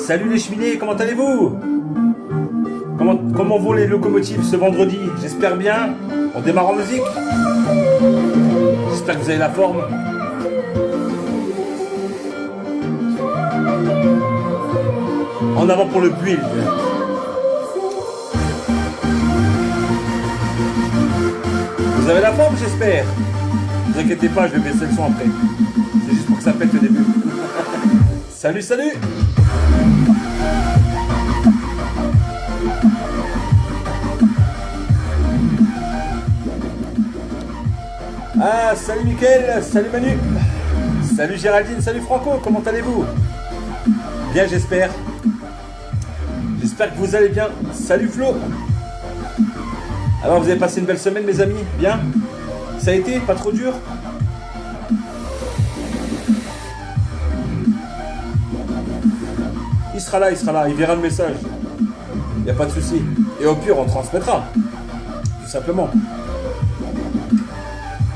Salut les cheminées, comment allez-vous? Comment vont les locomotives ce vendredi? J'espère bien. On démarre en musique. J'espère que vous avez la forme. En avant pour le build. Vous avez la forme, j'espère. Ne vous inquiétez pas, je vais baisser le son après. C'est juste pour que ça pète au début. Salut, salut! Ah, salut Mickaël, salut Manu, salut Géraldine, salut Franco, comment allez-vous? Bien, j'espère. J'espère que vous allez bien. Salut Flo. Alors, vous avez passé une belle semaine, mes amis? Bien? Ça a été? Pas trop dur? Il sera là, il verra le message. Il n'y a pas de souci. Et au pire, on transmettra. Tout simplement.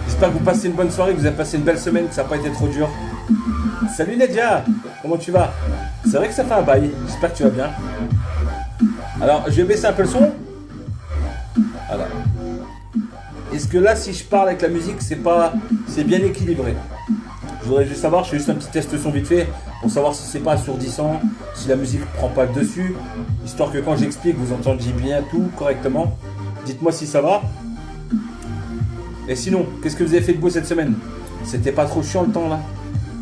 J'espère que vous passez une bonne soirée, que vous avez passé une belle semaine, que ça n'a pas été trop dur. Salut Nadia, comment tu vas? C'est vrai que ça fait un bail, j'espère que tu vas bien. Alors, je vais baisser un peu le son. Voilà. Est-ce que là, si je parle avec la musique, c'est bien équilibré? Je voudrais juste savoir, je fais juste un petit test son vite fait, pour savoir si c'est pas assourdissant, si la musique prend pas le dessus, histoire que quand j'explique, vous entendiez bien tout correctement. Dites-moi si ça va. Et sinon, qu'est-ce que vous avez fait de beau cette semaine? C'était pas trop chiant le temps là?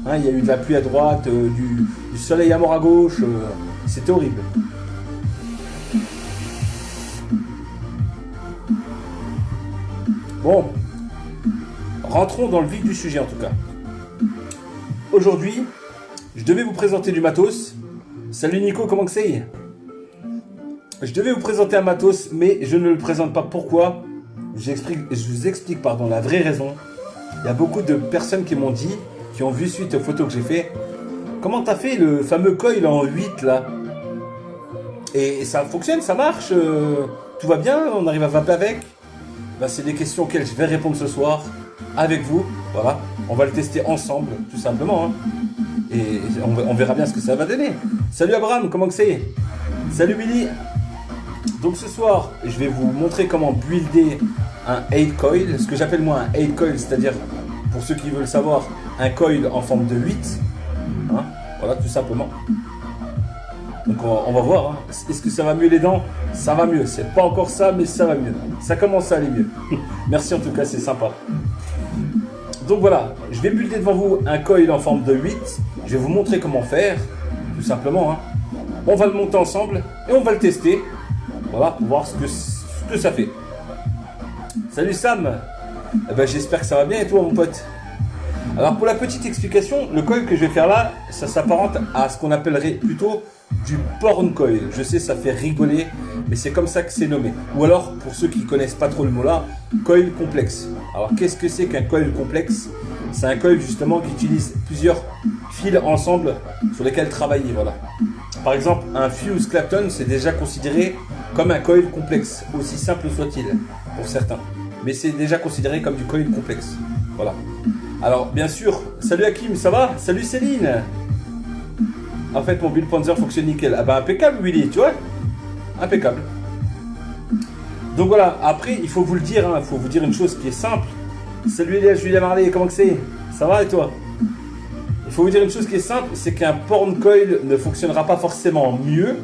Hein, il y a eu de la pluie à droite, du soleil à mort à gauche, c'était horrible. Bon, rentrons dans le vif du sujet en tout cas. Aujourd'hui, je devais vous présenter du matos. Salut Nico, comment que c'est? Je devais vous présenter un matos, mais je ne le présente pas. Pourquoi? Je vous explique la vraie raison. Il y a beaucoup de personnes qui m'ont dit, qui ont vu suite aux photos que j'ai fait, comment t'as fait le fameux coil en 8 là? Et ça fonctionne, ça marche, tout va bien, on arrive à vaper avec? Ben, c'est des questions auxquelles je vais répondre ce soir avec vous. Voilà, on va le tester ensemble, tout simplement. Hein. Et on verra bien ce que ça va donner. Salut Abraham, comment que c'est? Salut Billy. Donc ce soir, je vais vous montrer comment builder un 8 coil, ce que j'appelle moi un 8 coil, c'est-à-dire, pour ceux qui veulent savoir, un coil en forme de 8. Hein, voilà, tout simplement. Donc on va voir, hein. Est-ce que ça va mieux les dents? Ça va mieux, c'est pas encore ça, mais ça va mieux. Ça commence à aller mieux. Merci en tout cas, c'est sympa. Donc voilà, je vais builder devant vous un coil en forme de 8. Je vais vous montrer comment faire, tout simplement. Hein. On va le monter ensemble et on va le tester. Voilà, pour voir ce que ça fait. Salut Sam. Eh ben, j'espère que ça va bien et toi mon pote? Alors pour la petite explication, le coil que je vais faire là, ça s'apparente à ce qu'on appellerait plutôt du porn coil. Je sais, ça fait rigoler, mais c'est comme ça que c'est nommé. Ou alors, pour ceux qui connaissent pas trop le mot là, coil complexe. Alors qu'est-ce que c'est qu'un coil complexe? C'est un coil justement qui utilise plusieurs fils ensemble sur lesquels travailler. Voilà. Par exemple, un fuse Clapton, c'est déjà considéré comme un coil complexe, aussi simple soit-il pour certains. Mais c'est déjà considéré comme du coil complexe. Voilà. Alors, bien sûr, salut Hakim, ça va? Salut Céline. En fait, mon Bill Panzer fonctionne nickel. Ah bah impeccable Willy, tu vois? Impeccable. Donc voilà, après, il faut vous le dire, hein, il faut vous dire une chose qui est simple. Salut Elia, Julien Marley, comment que c'est? Ça va et toi? Il faut vous dire une chose qui est simple, c'est qu'un porn coil ne fonctionnera pas forcément mieux,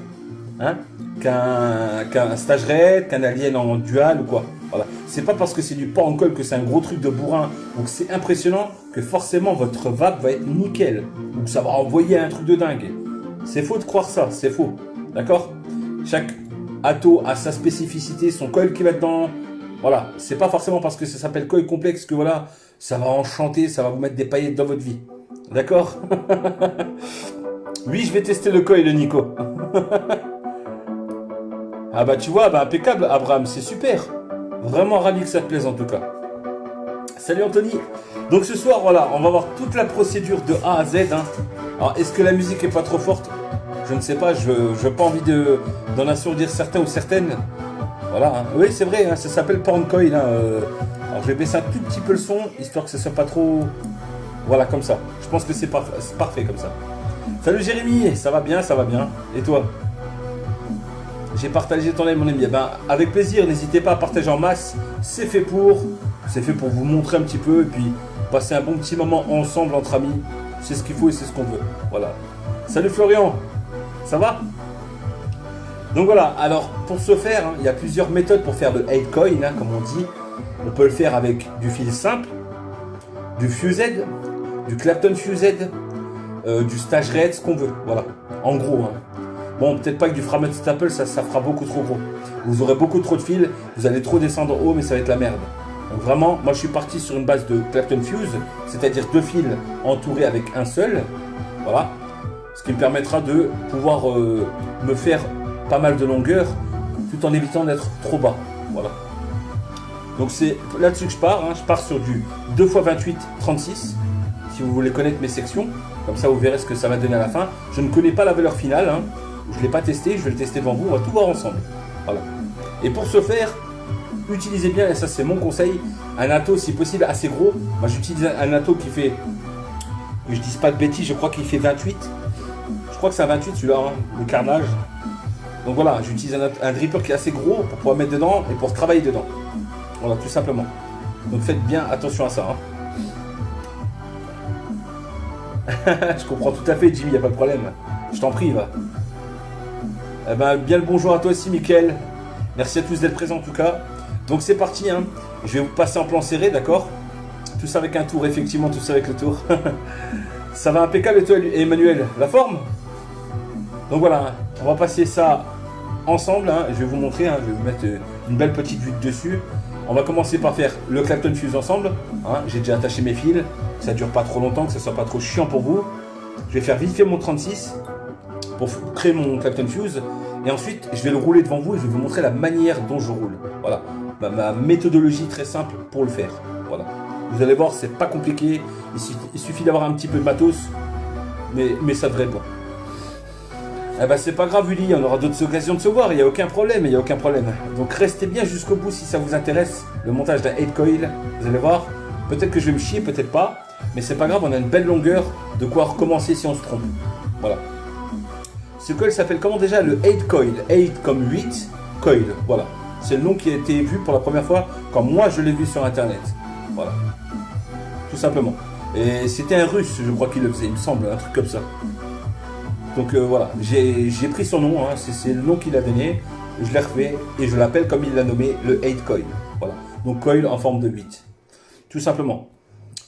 hein, qu'un stage raid, qu'un alien en dual ou quoi. Voilà. C'est pas parce que c'est du porn coil que c'est un gros truc de bourrin ou que c'est impressionnant que forcément votre vape va être nickel ou que ça va envoyer un truc de dingue. C'est faux de croire ça, c'est faux. D'accord? Chaque atto a sa spécificité, son coil qui va dedans. Voilà, c'est pas forcément parce que ça s'appelle coil complexe que voilà, ça va enchanter, ça va vous mettre des paillettes dans votre vie. D'accord? Oui, je vais tester le coil, Nico. Ah bah tu vois, bah impeccable Abraham, c'est super. Vraiment ravi que ça te plaise en tout cas. Salut Anthony. Donc ce soir, voilà, on va voir toute la procédure de A à Z. Hein. Alors, est-ce que la musique est pas trop forte? Je ne sais pas, je n'ai pas envie d'en assourdir certains ou certaines. Voilà, hein. Oui, c'est vrai, hein, ça s'appelle porn coil. Hein, alors, je vais baisser un tout petit peu le son, histoire que ça soit pas trop... Voilà, comme ça. Je pense que c'est parfait comme ça. Salut Jérémy, ça va bien, ça va bien. Et toi? J'ai partagé ton live mon ami. Eh ben, avec plaisir, n'hésitez pas à partager en masse. C'est fait pour vous montrer un petit peu et puis passer un bon petit moment ensemble entre amis. C'est ce qu'il faut et c'est ce qu'on veut. Voilà. Salut Florian, ça va? Donc voilà, alors pour ce faire, il y a plusieurs méthodes pour faire le 8 coil, comme on dit. On peut le faire avec du fil simple, du fused, du Clapton fused, du stage red, ce qu'on veut. Voilà, en gros. Bon, peut-être pas que du Framet Staple, ça fera beaucoup trop gros. Vous aurez beaucoup trop de fils, vous allez trop descendre haut, mais ça va être la merde. Donc vraiment, moi je suis parti sur une base de Clapton fuse, c'est-à-dire 2 fils entourés avec un seul. Voilà, ce qui me permettra de pouvoir me faire pas mal de longueur tout en évitant d'être trop bas. Voilà. Donc c'est là-dessus que je pars. Je pars sur du 2x28 36. Si vous voulez connaître mes sections, comme ça vous verrez ce que ça va donner à la fin. Je ne connais pas la valeur finale. Je ne l'ai pas testé. Je vais le tester devant vous. On va tout voir ensemble. Voilà. Et pour ce faire, utilisez bien, et ça c'est mon conseil, un atto si possible assez gros. Moi j'utilise un atto qui fait, que je dise pas de bêtises, je crois qu'il fait 28. Je crois que c'est un 28 celui-là, le carnage. Donc voilà, j'utilise un dripper qui est assez gros pour pouvoir mettre dedans et pour travailler dedans. Voilà, tout simplement. Donc faites bien attention à ça. Je comprends tout à fait, Jimmy, il n'y a pas de problème. Je t'en prie, va. Eh ben, bien le bonjour à toi aussi, Mickaël. Merci à tous d'être présents en tout cas. Donc c'est parti. Je vais vous passer en plan serré, d'accord? Tout ça avec un tour, effectivement, tout ça avec le tour. Ça va impeccable et toi, Emmanuel? La forme? Donc voilà, on va passer ça ensemble. Je vais vous montrer, je vais vous mettre une belle petite huile dessus. On va commencer par faire le Clapton fuse ensemble. J'ai déjà attaché mes fils. Ça ne dure pas trop longtemps, que ça ne soit pas trop chiant pour vous. Je vais faire vite fait mon 36 pour créer mon Clapton fuse. Et ensuite, je vais le rouler devant vous et je vais vous montrer la manière dont je roule. Voilà, ma méthodologie très simple pour le faire. Voilà. Vous allez voir, c'est pas compliqué. Il suffit d'avoir un petit peu de matos, mais ça devrait être bon. Eh ben c'est pas grave Uli, on aura d'autres occasions de se voir, il n'y a aucun problème, Donc restez bien jusqu'au bout si ça vous intéresse, le montage d'un 8 coil, vous allez voir, peut-être que je vais me chier, peut-être pas, mais c'est pas grave, on a une belle longueur, de quoi recommencer si on se trompe. Voilà. Ce coil s'appelle comment déjà? Le 8 coil, 8 comme 8, coil, voilà. C'est le nom qui a été vu pour la première fois quand moi je l'ai vu sur internet. Voilà. Tout simplement. Et c'était un russe, je crois qu'il le faisait, il me semble, un truc comme ça. Donc voilà, j'ai pris son nom, c'est le nom qu'il a donné, je l'ai refait et je l'appelle comme il l'a nommé, le 8 coil. Voilà, donc coil en forme de 8, tout simplement.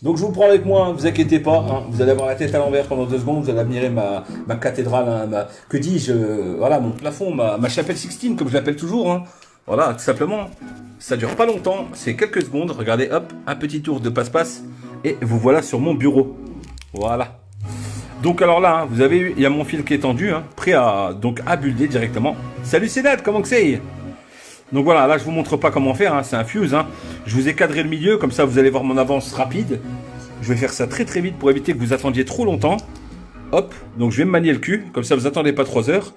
Donc je vous prends avec moi, ne vous inquiétez pas, vous allez avoir la tête à l'envers pendant 2 secondes, vous allez admirer ma cathédrale, que dis-je, voilà, mon plafond, ma chapelle Sixtine, comme je l'appelle toujours. Voilà, tout simplement, ça dure pas longtemps, c'est quelques secondes, regardez, hop, un petit tour de passe-passe, et vous voilà sur mon bureau. Voilà. Donc alors là, vous avez vu, il y a mon fil qui est tendu, prêt à builder directement. Salut Sénat, comment que c'est? Donc voilà, là je vous montre pas comment faire, c'est un fuse. Je vous ai cadré le milieu, comme ça vous allez voir mon avance rapide. Je vais faire ça très très vite pour éviter que vous attendiez trop longtemps. Hop, donc je vais me manier le cul, comme ça vous attendez pas 3 heures.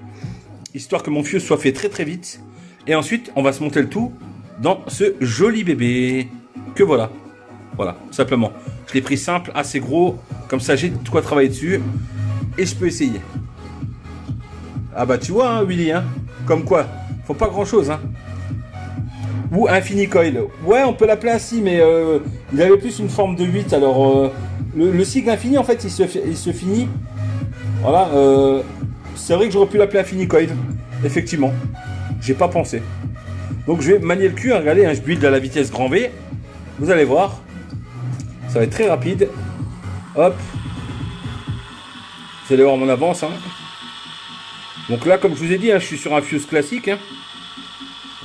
Histoire que mon fuse soit fait très très vite. Et ensuite, on va se monter le tout dans ce joli bébé. Que voilà. Voilà, tout simplement. Je l'ai pris simple, assez gros, comme ça j'ai de quoi travailler dessus. Et je peux essayer. Ah bah tu vois, Willy, comme quoi, faut pas grand chose. Ou Infini Coil. Ouais, on peut l'appeler ainsi, mais il avait plus une forme de 8. Alors, le cycle infini, en fait, il se finit. Voilà, c'est vrai que j'aurais pu l'appeler Infini Coil. Effectivement, j'ai pas pensé. Donc je vais manier le cul, regardez, je build à la vitesse grand V. Vous allez voir. Ça va être très rapide. Hop. Vous allez voir mon avance. Donc là, comme je vous ai dit, je suis sur un fuse classique.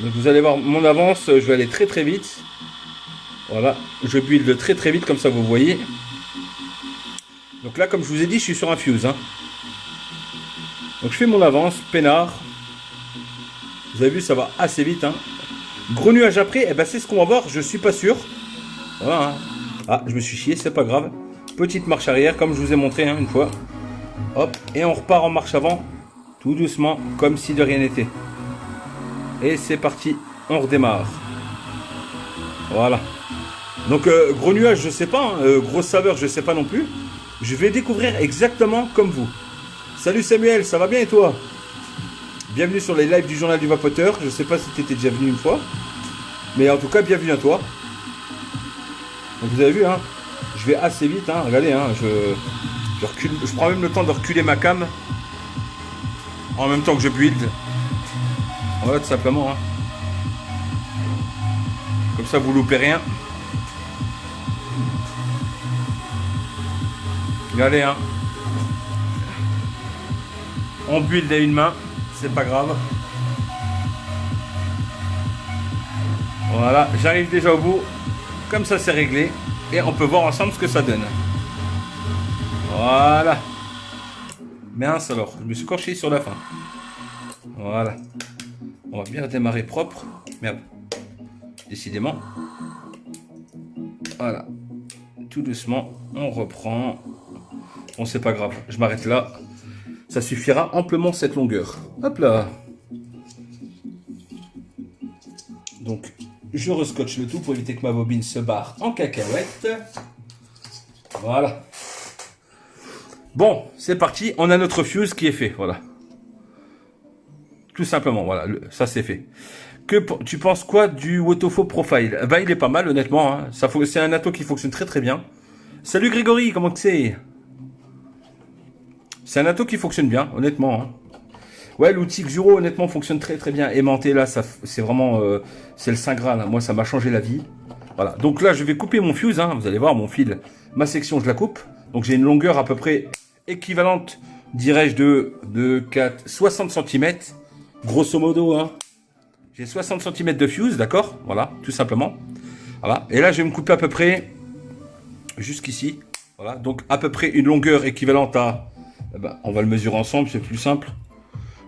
Donc vous allez voir mon avance. Je vais aller très très vite. Voilà. Je build très très vite, comme ça vous voyez. Donc là, comme je vous ai dit, je suis sur un fuse. Donc je fais mon avance, peinard. Vous avez vu, ça va assez vite. Gros nuage après, c'est ce qu'on va voir. Je suis pas sûr. Voilà. Ah, je me suis chié, c'est pas grave. Petite marche arrière, comme je vous ai montré une fois. Hop, et on repart en marche avant, tout doucement, comme si de rien n'était. Et c'est parti, on redémarre. Voilà. Donc, gros nuage, je sais pas. Grosse saveur, je sais pas non plus. Je vais découvrir exactement comme vous. Salut Samuel, ça va bien et toi? Bienvenue sur les lives du journal du vapoteur. Je sais pas si tu étais déjà venu une fois, mais en tout cas, bienvenue à toi. Donc vous avez vu, hein, je vais assez vite, hein, regardez, hein, je recule, je prends même le temps de reculer ma cam en même temps que je build. Voilà, tout simplement. Hein. Comme ça, vous loupez rien. Regardez, hein. On build à une main, c'est pas grave. Voilà, j'arrive déjà au bout. Comme ça, c'est réglé. Et on peut voir ensemble ce que ça donne. Voilà. Mince alors, je me suis corché sur la fin. Voilà. On va bien redémarrer propre. Merde. Décidément. Voilà. Tout doucement, on reprend. Bon, c'est pas grave, je m'arrête là. Ça suffira amplement cette longueur. Hop là. Donc, je rescotche le tout pour éviter que ma bobine se barre en cacahuète. Voilà. Bon, c'est parti. On a notre fuse qui est fait. Voilà. Tout simplement, voilà. Ça, c'est fait. Tu penses quoi du Wotofo Profile? Bah, il est pas mal, honnêtement. Hein. C'est un ato qui fonctionne très très bien. Salut Grégory, comment que c'est? C'est un ato qui fonctionne bien, honnêtement. Hein. Ouais, l'outil Xuro, honnêtement, fonctionne très très bien. Aimanté, là, c'est vraiment... c'est le Saint Graal. Hein. Moi, ça m'a changé la vie. Voilà. Donc là, je vais couper mon fuse. Hein. Vous allez voir, mon fil, ma section, je la coupe. Donc, j'ai une longueur à peu près équivalente, dirais-je, de 60 cm. Grosso modo, hein. J'ai 60 cm de fuse, d'accord? Voilà, tout simplement. Voilà. Et là, je vais me couper à peu près jusqu'ici. Voilà. Donc, à peu près une longueur équivalente à... Eh ben, on va le mesurer ensemble, c'est plus simple.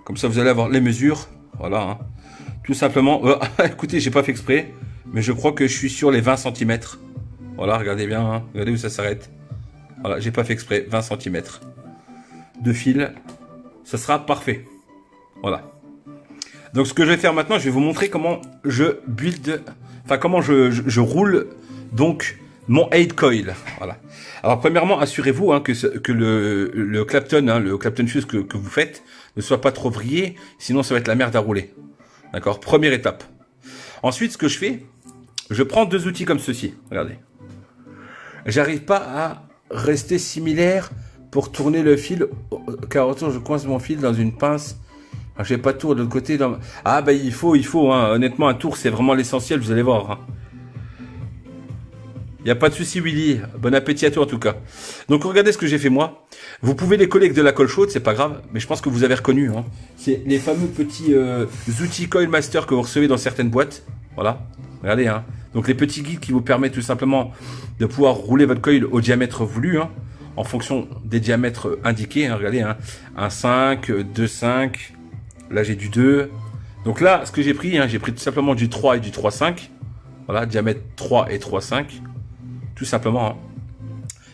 Comme ça, vous allez avoir les mesures. Voilà. Hein. Tout simplement. Écoutez, j'ai pas fait exprès. Mais je crois que je suis sur les 20 cm. Voilà, regardez bien. Hein. Regardez où ça s'arrête. Voilà, j'ai pas fait exprès. 20 cm de fil. Ça sera parfait. Voilà. Donc, ce que je vais faire maintenant, je vais vous montrer comment je build. Enfin, comment je roule. Donc, mon 8 coil. Voilà. Alors, premièrement, assurez-vous hein, que le Clapton, hein, le Clapton fuse que vous faites ne soit pas trop vrillé, sinon ça va être la merde à rouler. D'accord? Première étape. Ensuite, ce que je fais, je prends deux outils comme ceci. Regardez. J'arrive pas à rester similaire pour tourner le fil, car autour je coince mon fil dans une pince. J'ai pas de tour de l'autre côté. Ah bah il faut, hein. Honnêtement, un tour c'est vraiment l'essentiel, vous allez voir. Hein. Il n'y a pas de souci, Willy. Bon appétit à toi, en tout cas. Donc, regardez ce que j'ai fait, moi. Vous pouvez les coller avec de la colle chaude, c'est pas grave. Mais je pense que vous avez reconnu. Hein. C'est les fameux petits outils Coil Master que vous recevez dans certaines boîtes. Voilà. Regardez. Hein. Donc, les petits guides qui vous permettent tout simplement de pouvoir rouler votre coil au diamètre voulu. Hein, en fonction des diamètres indiqués. Hein. Regardez. Hein. 1,5, 2,5. Là, j'ai du 2. Donc là, ce que j'ai pris, hein, j'ai pris tout simplement du 3 et du 3,5. Voilà. Diamètre 3 et 3,5. Tout simplement. Hein.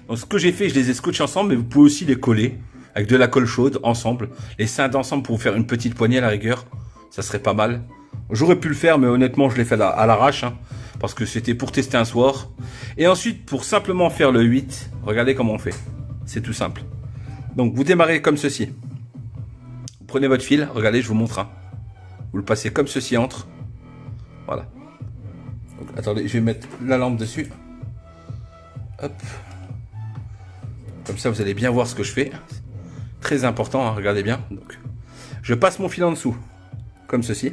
Donc ce que j'ai fait, je les ai scotchés ensemble, mais vous pouvez aussi les coller avec de la colle chaude ensemble. Les scindés ensemble pour vous faire une petite poignée à la rigueur. Ça serait pas mal. J'aurais pu le faire, mais honnêtement, je l'ai fait à l'arrache. Hein, parce que c'était pour tester un soir. Et ensuite, pour simplement faire le 8, regardez comment on fait. C'est tout simple. Donc vous démarrez comme ceci. Vous prenez votre fil, regardez, je vous montre. Hein. Vous le passez comme ceci entre. Voilà. Donc, attendez, je vais mettre la lampe dessus. Hop. Comme ça, vous allez bien voir ce que je fais. Très important, hein, regardez bien. Donc, je passe mon fil en dessous, comme ceci.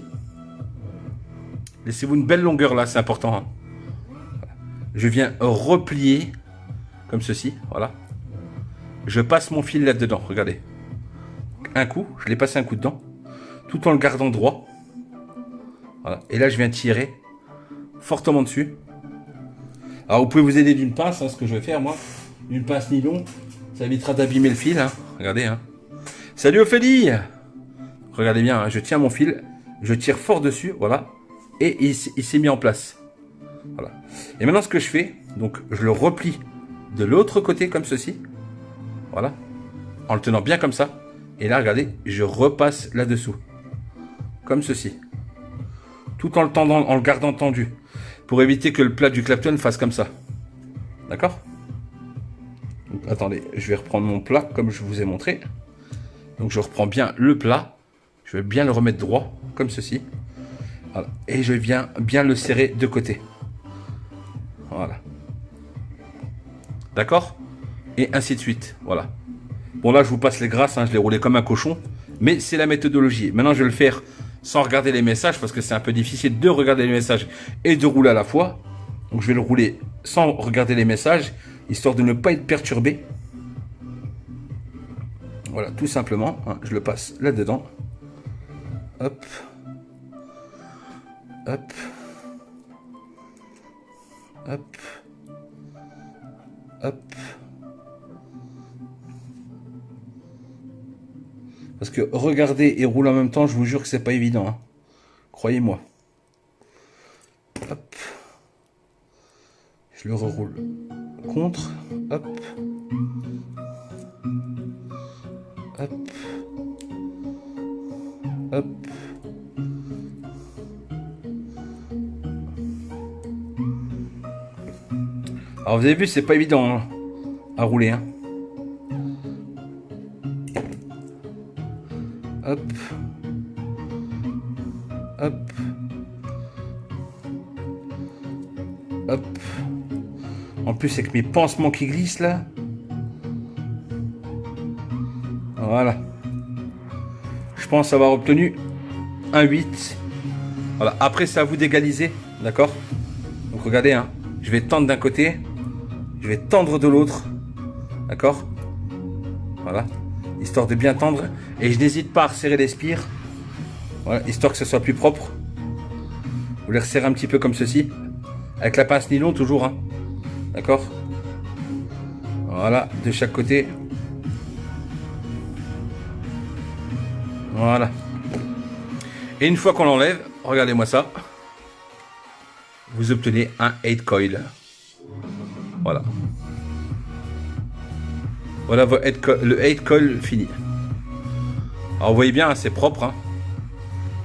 Laissez-vous une belle longueur là, c'est important. Hein. Voilà. Je viens replier, comme ceci, voilà. Je passe mon fil là-dedans, regardez. Un coup, je l'ai passé un coup dedans, tout en le gardant droit. Voilà. Et là, je viens tirer fortement dessus. Alors, vous pouvez vous aider d'une pince, hein, ce que je vais faire, moi. Une pince nylon. Ça évitera d'abîmer le fil. Hein. Regardez. Hein. Salut Ophélie! Regardez bien, hein, je tiens mon fil. Je tire fort dessus, voilà. Et il s'est mis en place. Voilà. Et maintenant, ce que je fais, donc, je le replie de l'autre côté, comme ceci. Voilà. En le tenant bien comme ça. Et là, regardez, je repasse là-dessous. Comme ceci. Tout en le tendant, en le gardant tendu. Pour éviter que le plat du Clapton fasse comme ça. D'accord? Attendez, je vais reprendre mon plat comme je vous ai montré. Donc je reprends bien le plat. Je vais bien le remettre droit, comme ceci. Voilà. Et je viens bien le serrer de côté. Voilà. D'accord? Et ainsi de suite. Voilà. Bon là je vous passe les grâces, hein, je l'ai roulé comme un cochon. Mais c'est la méthodologie. Maintenant je vais le faire sans regarder les messages, parce que c'est un peu difficile de regarder les messages et de rouler à la fois. Donc je vais le rouler sans regarder les messages, histoire de ne pas être perturbé. Voilà, tout simplement, hein, je le passe là-dedans. Hop. Hop. Hop. Hop. Parce que regarder et rouler en même temps, je vous jure que c'est pas évident. Hein. Croyez-moi. Hop. Je le reroule contre. Hop. Hop. Hop. Alors vous avez vu, c'est pas évident hein, à rouler. Hein. Hop. Hop. Hop. En plus avec mes pansements qui glissent là. Voilà. Je pense avoir obtenu un 8. Voilà. Après c'est à vous d'égaliser. D'accord? Donc regardez, hein. Je vais tendre d'un côté. Je vais tendre de l'autre. D'accord? Voilà. Histoire de bien tendre. Et je n'hésite pas à resserrer les spires. Voilà. Histoire que ce soit plus propre. Vous les resserrez un petit peu comme ceci. Avec la pince nylon toujours. Hein. D'accord? Voilà. De chaque côté. Voilà. Et une fois qu'on l'enlève, regardez-moi ça. Vous obtenez un 8 coil. Voilà. Voilà le 8 coil fini. Alors vous voyez bien, c'est propre. Hein.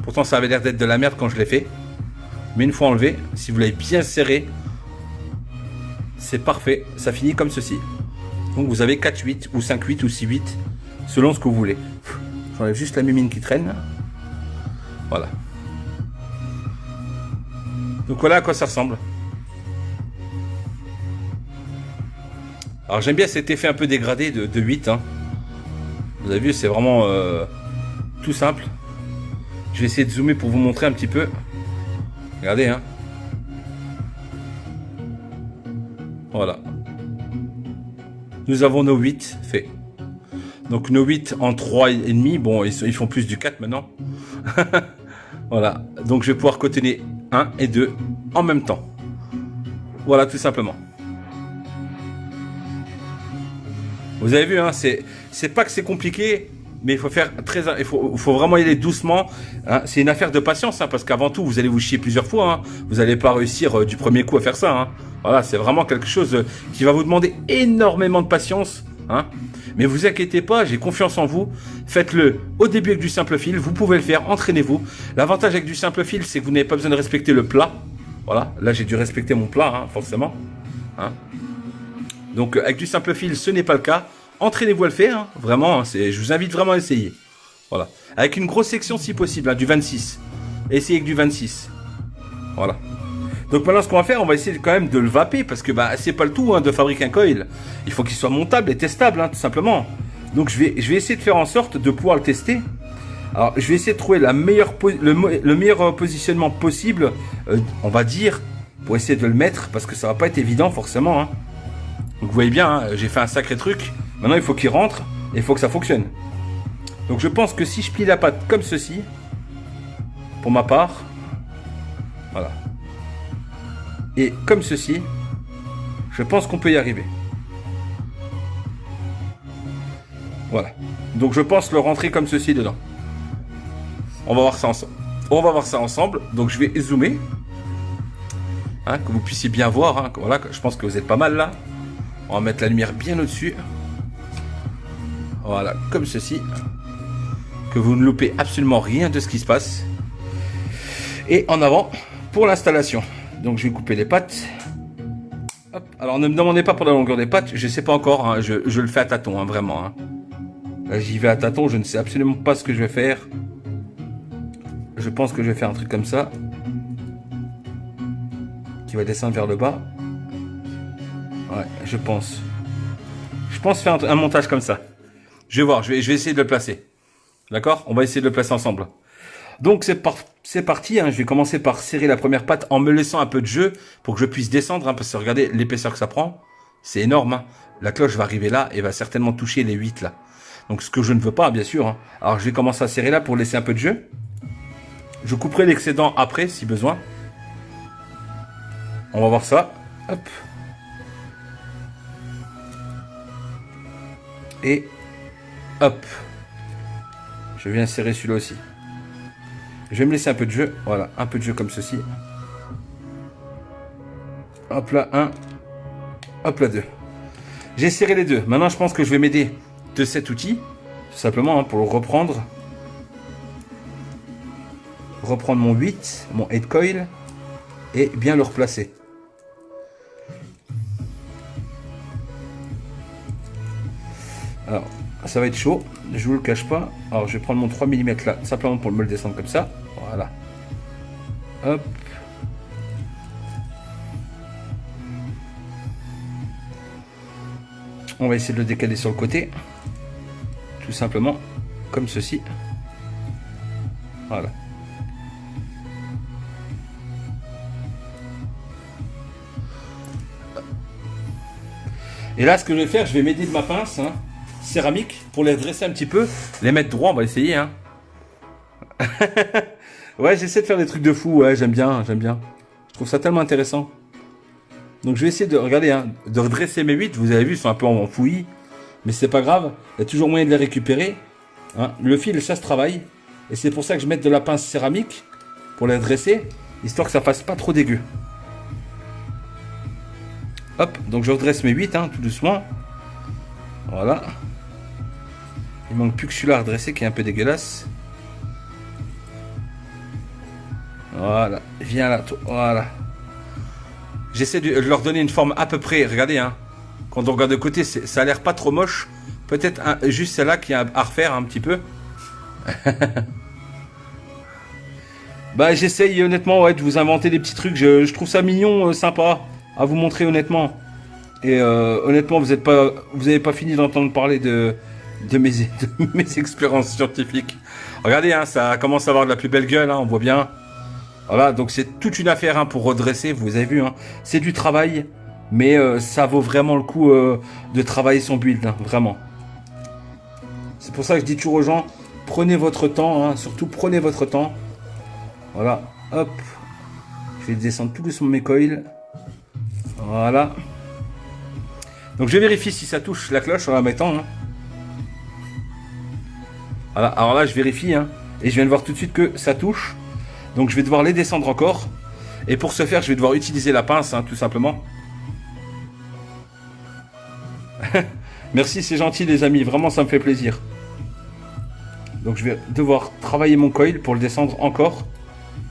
Pourtant ça avait l'air d'être de la merde quand je l'ai fait. Mais une fois enlevé, si vous l'avez bien serré, c'est parfait. Ça finit comme ceci. Donc vous avez 4-8 ou 5-8 ou 6-8 selon ce que vous voulez. J'enlève juste la mimine qui traîne. Voilà. Donc voilà à quoi ça ressemble. Alors j'aime bien cet effet un peu dégradé de 8. Hein. Vous avez vu, c'est vraiment tout simple. Je vais essayer de zoomer pour vous montrer un petit peu. Regardez. Hein. Voilà. Nous avons nos 8 faits. Donc nos 8 en 3,5. Bon, ils font plus du 4 maintenant. Voilà. Donc je vais pouvoir cotonner 1 et 2 en même temps. Voilà, tout simplement. Vous avez vu, hein, c'est pas que c'est compliqué, mais il faut faire il faut vraiment y aller doucement. Hein. C'est une affaire de patience, hein, parce qu'avant tout, vous allez vous chier plusieurs fois. Hein. Vous n'allez pas réussir du premier coup à faire ça. Hein. Voilà, c'est vraiment quelque chose qui va vous demander énormément de patience. Hein. Mais vous inquiétez pas, j'ai confiance en vous. Faites-le au début avec du simple fil. Vous pouvez le faire, entraînez-vous. L'avantage avec du simple fil, c'est que vous n'avez pas besoin de respecter le plat. Voilà, là j'ai dû respecter mon plat, hein, forcément. Hein. Donc avec du simple fil, ce n'est pas le cas. Entraînez-vous à le faire, hein, vraiment. Hein, je vous invite vraiment à essayer. Voilà, avec une grosse section si possible, hein, du 26. Essayez avec du 26. Voilà. Donc maintenant, ce qu'on va faire, on va essayer quand même de le vaper, parce que bah, c'est pas le tout hein, de fabriquer un coil. Il faut qu'il soit montable et testable, hein, tout simplement. Donc je vais essayer de faire en sorte de pouvoir le tester. Alors je vais essayer de trouver le meilleur positionnement possible, on va dire, pour essayer de le mettre, parce que ça va pas être évident forcément. Hein. Donc vous voyez bien, hein, j'ai fait un sacré truc. Maintenant il faut qu'il rentre et il faut que ça fonctionne. Donc je pense que si je plie la pâte comme ceci, pour ma part, voilà. Et comme ceci, je pense qu'on peut y arriver. Voilà. Donc je pense le rentrer comme ceci dedans. On va voir ça ensemble. On va voir ça ensemble. Donc je vais zoomer. Hein, que vous puissiez bien voir. Hein, voilà, je pense que vous êtes pas mal là. On va mettre la lumière bien au-dessus. Voilà, comme ceci. Que vous ne loupez absolument rien de ce qui se passe. Et en avant pour l'installation. Donc je vais couper les pattes. Hop. Alors ne me demandez pas pour la longueur des pattes. Je ne sais pas encore. Hein, je le fais à tâtons, hein, vraiment. Hein. Là, j'y vais à tâtons, je ne sais absolument pas ce que je vais faire. Je pense que je vais faire un truc comme ça. Qui va descendre vers le bas. Ouais, je pense. Je pense faire un montage comme ça. Je vais voir, je vais essayer de le placer. D'accord? On va essayer de le placer ensemble. Donc c'est parti, hein. Je vais commencer par serrer la première patte en me laissant un peu de jeu pour que je puisse descendre, hein, parce que regardez l'épaisseur que ça prend. C'est énorme, hein. La cloche va arriver là et va certainement toucher les 8 là. Donc ce que je ne veux pas, bien sûr, hein. Alors je vais commencer à serrer là pour laisser un peu de jeu. Je couperai l'excédent après si besoin. On va voir ça. Hop. Et hop. Je viens serrer celui-là aussi. Je vais me laisser un peu de jeu. Voilà, un peu de jeu comme ceci. Hop là, 1. Hop là, 2. J'ai serré les deux. Maintenant, je pense que je vais m'aider de cet outil. Tout simplement, hein, pour le reprendre. Reprendre mon 8, mon 8 coil. Et bien le replacer. Alors, ça va être chaud. Je vous le cache pas. Alors, je vais prendre mon 3 mm là, simplement pour me le descendre comme ça. Voilà. Hop. On va essayer de le décaler sur le côté. Tout simplement, comme ceci. Voilà. Et là, ce que je vais faire, je vais m'aider de ma pince, hein, céramique, pour les dresser un petit peu, les mettre droit, on va essayer, hein. Ouais, j'essaie de faire des trucs de fou, ouais, j'aime bien. Je trouve ça tellement intéressant. Donc je vais essayer de, regarder, hein, de redresser mes 8, vous avez vu, ils sont un peu en fouillis, mais c'est pas grave, il y a toujours moyen de les récupérer. Hein. Le fil, ça se travaille, et c'est pour ça que je mets de la pince céramique, pour les dresser, histoire que ça fasse pas trop dégueu. Hop, donc je redresse mes 8, hein, tout doucement. Voilà. Il manque plus que celui-là à redresser qui est un peu dégueulasse. Voilà, viens là, voilà. J'essaie de leur donner une forme à peu près, regardez, hein. Quand on regarde de côté, ça a l'air pas trop moche. Peut-être juste celle-là qui a à refaire un petit peu. Bah j'essaye honnêtement, ouais, de vous inventer des petits trucs. Je trouve ça mignon, sympa à vous montrer honnêtement. Et honnêtement, vous n'avez pas fini d'entendre parler de mes expériences scientifiques. Regardez, hein, ça commence à avoir de la plus belle gueule, hein, on voit bien. Voilà, donc c'est toute une affaire, hein, pour redresser, vous avez vu, hein. C'est du travail, mais ça vaut vraiment le coup de travailler son build, hein, vraiment. C'est pour ça que je dis toujours aux gens, prenez votre temps, hein, surtout prenez votre temps. Voilà, hop. Je vais descendre tout doucement mes coils. Voilà. Donc je vérifie si ça touche la cloche en la mettant, hein. Voilà, alors là je vérifie, hein, et je viens de voir tout de suite que ça touche. Donc je vais devoir les descendre encore. Et pour ce faire, je vais devoir utiliser la pince, hein, tout simplement. Merci, c'est gentil les amis, vraiment ça me fait plaisir. Donc je vais devoir travailler mon coil pour le descendre encore.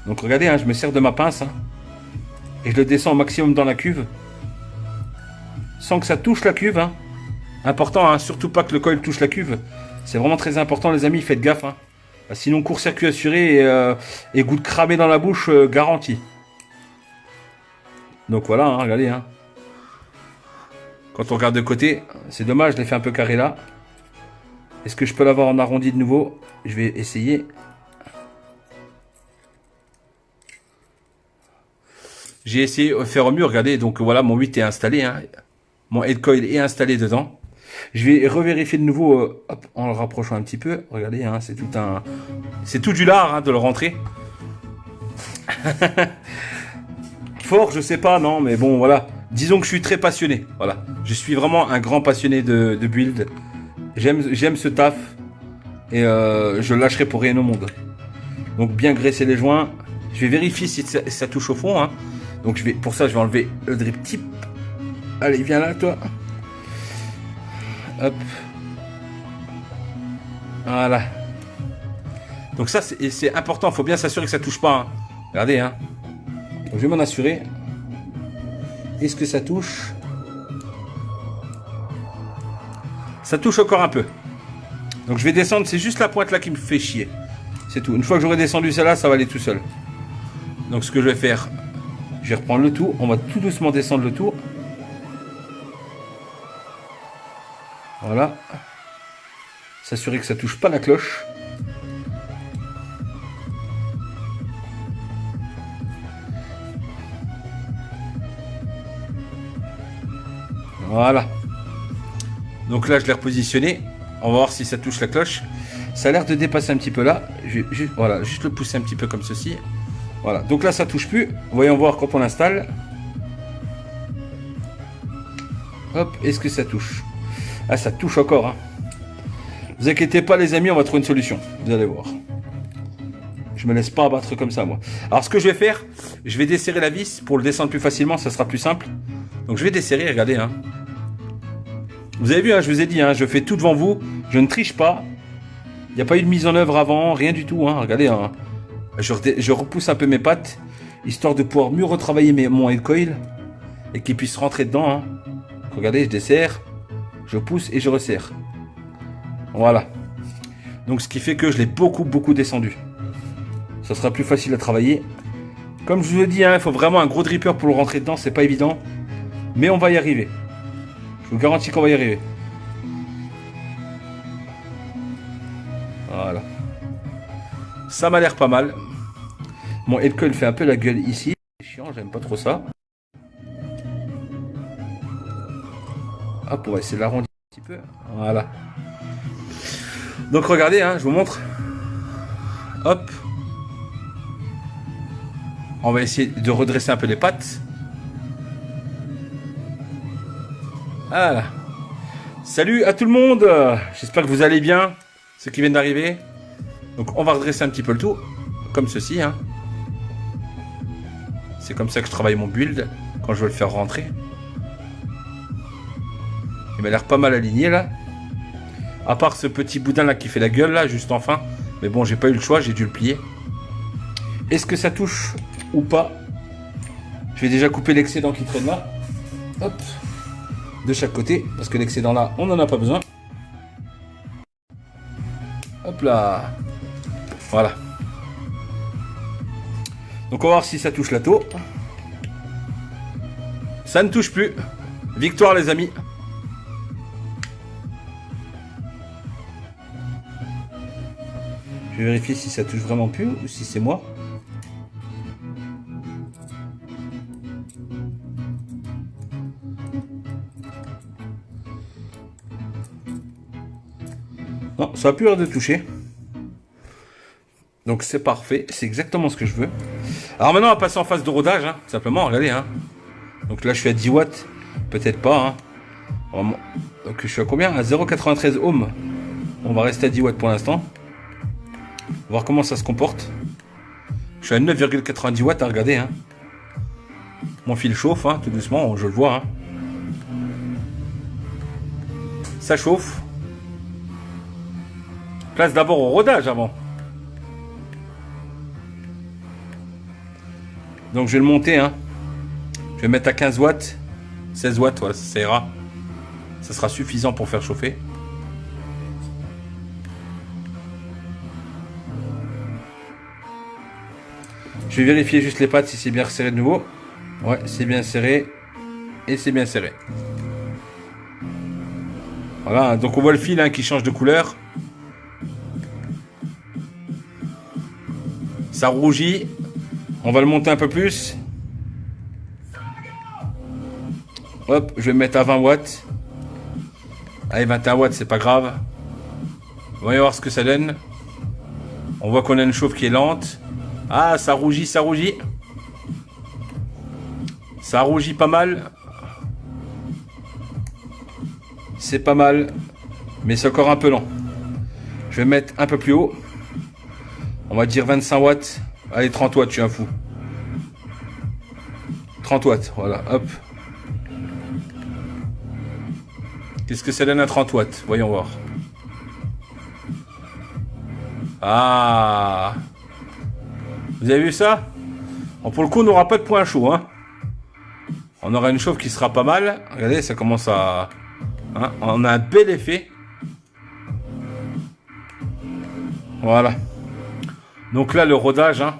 Donc regardez, hein, je me sers de ma pince, hein, et je le descends au maximum dans la cuve. Sans que ça touche la cuve, hein. Important, hein, surtout pas que le coil touche la cuve. C'est vraiment très important les amis, faites gaffe, hein. Sinon court-circuit assuré et goût de cramé dans la bouche garanti. Donc voilà, hein, regardez, hein. Quand on regarde de côté, c'est dommage, je l'ai fait un peu carré là. Est-ce que je peux l'avoir en arrondi de nouveau? Je vais essayer. J'ai essayé de faire au mieux, regardez, donc voilà, mon 8 est installé, hein. Mon head coil est installé dedans. Je vais revérifier de nouveau hop, en le rapprochant un petit peu. Regardez, hein, c'est tout du lard, hein, de le rentrer. Fort, je sais pas, non, mais bon, voilà. Disons que je suis très passionné. Voilà, je suis vraiment un grand passionné de build. J'aime ce taf et je le lâcherai pour rien au monde. Donc bien graisser les joints. Je vais vérifier si ça touche au fond, hein. Donc pour ça, je vais enlever le drip tip. Allez, viens là, toi. Hop. Voilà. Donc ça, c'est important. Il faut bien s'assurer que ça touche pas, hein. Regardez, hein. Donc, je vais m'en assurer. Est-ce que ça touche? Ça touche encore un peu. Donc je vais descendre, c'est juste la pointe là qui me fait chier. C'est tout. Une fois que j'aurai descendu celle-là, ça va aller tout seul. Donc ce que je vais faire, je vais reprendre le tout. On va tout doucement descendre le tout. Voilà. S'assurer que ça touche pas la cloche. Voilà. Donc là, je l'ai repositionné. On va voir si ça touche la cloche. Ça a l'air de dépasser un petit peu là. Voilà, juste le pousser un petit peu comme ceci. Voilà. Donc là, ça touche plus. Voyons voir quand on l'installe. Hop, est-ce que ça touche? Ah, ça touche encore. Hein. Vous inquiétez pas, les amis, on va trouver une solution. Vous allez voir. Je me laisse pas abattre comme ça, moi. Alors, ce que je vais faire, je vais desserrer la vis pour le descendre plus facilement. Ça sera plus simple. Donc, je vais desserrer. Regardez, hein. Vous avez vu, hein, je vous ai dit, hein, je fais tout devant vous. Je ne triche pas. Il n'y a pas eu de mise en œuvre avant, rien du tout. Hein. Regardez, hein. Je repousse un peu mes pattes, histoire de pouvoir mieux retravailler mon head coil et qu'il puisse rentrer dedans. Hein. Regardez, je desserre, je pousse et je resserre. Voilà. Donc ce qui fait que je l'ai beaucoup descendu. Ça sera plus facile à travailler. Comme je vous l'ai dit, hein, il faut vraiment un gros dripper pour le rentrer dedans, c'est pas évident. Mais on va y arriver. Je vous garantis qu'on va y arriver. Voilà. Ça m'a l'air pas mal. Mon head coil fait un peu la gueule ici. C'est chiant, j'aime pas trop ça. Hop, on va essayer de l'arrondir un petit peu. Voilà. Donc regardez, hein, je vous montre. Hop. On va essayer de redresser un peu les pattes. Voilà. Salut à tout le monde. J'espère que vous allez bien. Ceux qui viennent d'arriver. Donc on va redresser un petit peu le tout. Comme ceci. Hein. C'est comme ça que je travaille mon build. Quand je veux le faire rentrer. Il m'a l'air pas mal aligné là. À part ce petit boudin là qui fait la gueule là. Juste en fin. Mais bon, j'ai pas eu le choix. J'ai dû le plier. Est-ce que ça touche ou pas? Je vais déjà couper l'excédent qui traîne là. Hop. De chaque côté, parce que l'excédent là, on n'en a pas besoin. Hop là. Voilà. Donc on va voir si ça touche la taux. Ça ne touche plus. Victoire les amis. Je vais vérifier si ça touche vraiment plus ou si c'est moi. Non, ça a plus l'air de toucher. Donc c'est parfait, c'est exactement ce que je veux. Alors maintenant on va passer en phase de rodage, hein, simplement, regardez. Hein. Donc là je suis à 10 watts, peut-être pas. Hein. Donc je suis à combien? À 0,93 ohms. On va rester à 10 watts pour l'instant. Voir comment ça se comporte. Je suis à 9,90 watts, hein, regardez. Hein. Mon fil chauffe, hein, tout doucement, je le vois. Hein. Ça chauffe. Place d'abord au rodage avant. Donc je vais le monter. Hein. Je vais mettre à 15 watts. 16 watts, voilà, ça ira. Ça sera suffisant pour faire chauffer. Je vais vérifier juste les pattes si c'est bien serré de nouveau. Ouais, c'est bien serré. Et c'est bien serré. Voilà, donc on voit le fil hein, qui change de couleur. Ça rougit. On va le monter un peu plus. Hop, je vais me mettre à 20 watts. Allez, 21 watts, c'est pas grave. Voyons voir ce que ça donne. On voit qu'on a une chauffe qui est lente. Ah, ça rougit, ça rougit. Ça rougit pas mal. C'est pas mal. Mais c'est encore un peu lent. Je vais mettre un peu plus haut. On va dire 25 watts. Allez, 30 watts, je suis un fou. 30 watts, voilà, hop. Qu'est-ce que ça donne à 30 watts? Voyons voir. Ah! Vous avez vu ça? Bon, pour le coup, on n'aura pas de point chaud. Hein. On aura une chauffe qui sera pas mal. Regardez, ça commence à... Hein, on a un bel effet. Voilà. Donc là, le rodage. Hein.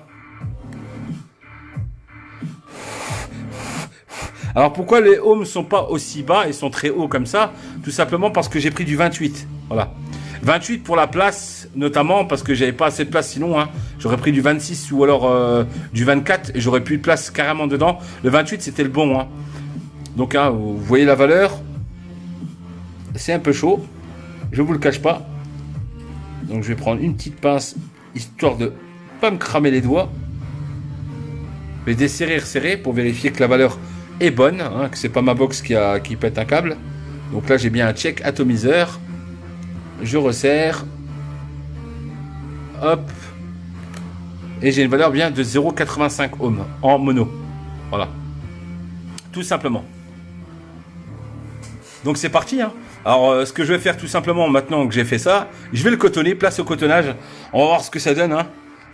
Alors pourquoi les ohms ne sont pas aussi bas et sont très hauts comme ça? Tout simplement parce que j'ai pris du 28. Voilà. 28 pour la place, notamment parce que j'avais pas assez de place sinon. Hein, j'aurais pris du 26 ou alors du 24 et j'aurais plus de place carrément dedans. Le 28 c'était le bon. Hein. Donc hein, vous voyez la valeur. C'est un peu chaud. Je vous le cache pas. Donc je vais prendre une petite pince histoire de pas me cramer les doigts. Je vais desserrer, resserrer pour vérifier que la valeur est bonne, hein, que c'est pas ma box qui pète un câble. Donc là j'ai bien un check atomiseur. Je resserre. Hop. Et j'ai une valeur bien de 0,85 ohms en mono. Voilà. Tout simplement. Donc c'est parti. Hein. Alors ce que je vais faire tout simplement maintenant que j'ai fait ça, je vais le cotonner, place au cotonnage. On va voir ce que ça donne. Hein.